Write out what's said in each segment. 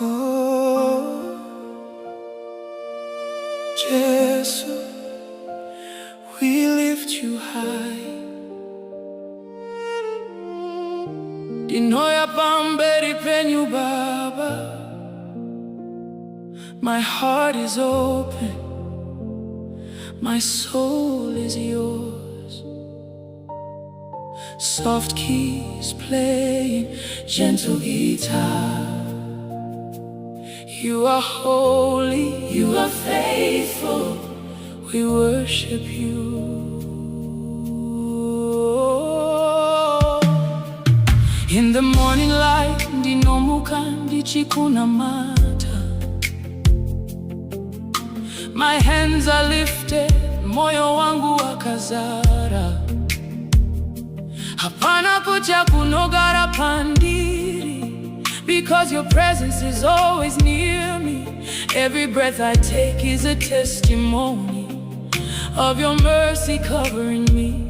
Oh, Jesus, we lift you high. Dinoya pamberi penyu Baba. My heart is open, my soul is yours. Soft keys playing, gentle guitar. You are holy, you are faithful, we worship you. In the morning light, ndinomuka ndichikuna mata. My hands are lifted, moyo wangu wakazara. Hapana kucha kunogara pandiri, because your presence is always near me. Every breath I take is a testimony of your mercy covering me.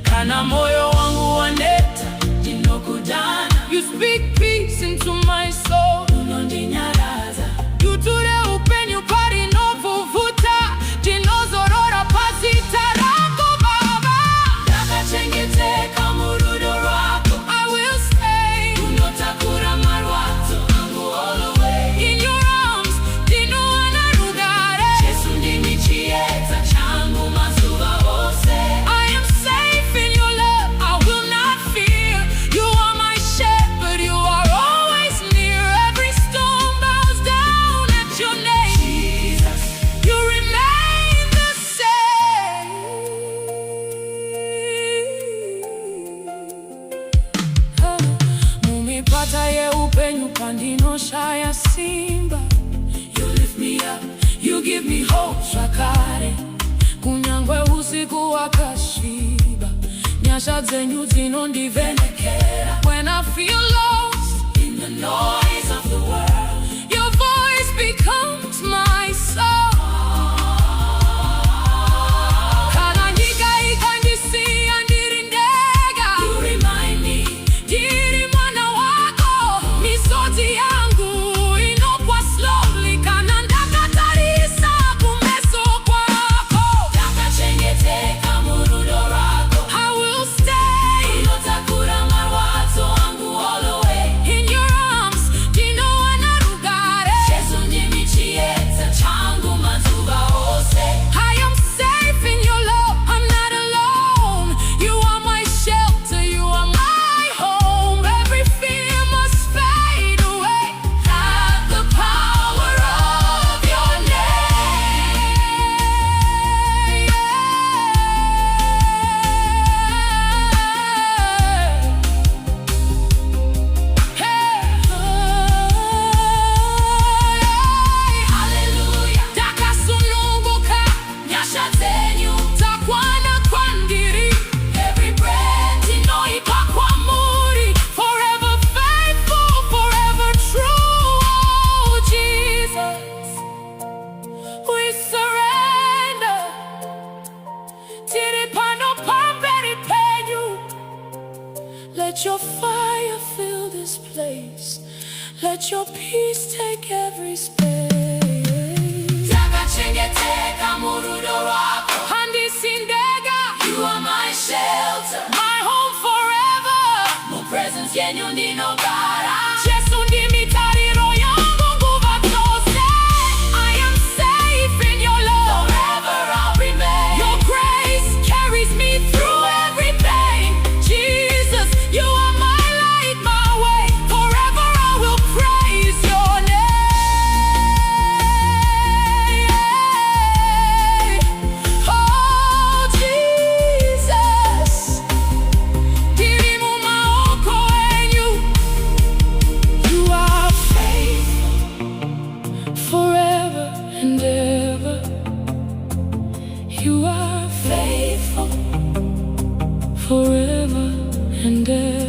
Kana moyo wangu waneta, jinokudana. You speak peace into my soul. Unondinyaraza. You ture upenyu pari no vuvuta. Dinozorora pasita rako Baba. Ndakachengeteka MuRudo Rwako. I will stay. Unotakura marwato angu all the way. In your arms, dino anarugare. Jesu ndimi chieta changu mazuva ose. I am safe in your love, I will not fear. You are my shepherd, you are always near. Every stone bows down at your name. Jesus, you remain the same. Mumipata ye upenyu pandino shaya simba. You lift me up, you give me hope, shakare. Kunyangwe usiku wakashiba. Nyasha zenyu zinondivenekera. When I feel lost in the noise of the world, your voice becomes my song. Kananyika ikandisi andirindega. You remind me, diri mwana wako. Misoti yangu inokwa slowly. Kanandakatarisa kumeso kwako. Ndakachengeteka MuRudo Rwako. I will stay. Unotakura marwato angu all the way. In your arms, dino anarugare. Jesu ndimi chieta changu mazuva ose. I am safe in your love, I'm not alone. You are my shelter, you are my home. Every fear must fade away at the power of your name. Hallelujah. Ndakasununguka, nyasha zenyu takwana kwandiri. Every breath inoipa kwa muri. Forever faithful, forever true. Oh Jesus, we surrender. Tiripano pamberi penyu. Let your fire fill this place. Let your peace take every space. Ndakachengeteka MuRudo Rwako. Handisindega. You are my shelter, my home forever. Mu presence yenyu ndinogara. Jesu ndimi tariro yangu nguva zose. I am safe in your love, forever I'll remain. Your grace carries me through every pain. Jesus, you are my light, my way. Forever I will praise your name. Oh Jesus, dirimu maoko enyu. You are faithful forever and ever. You are faithful forever and ever.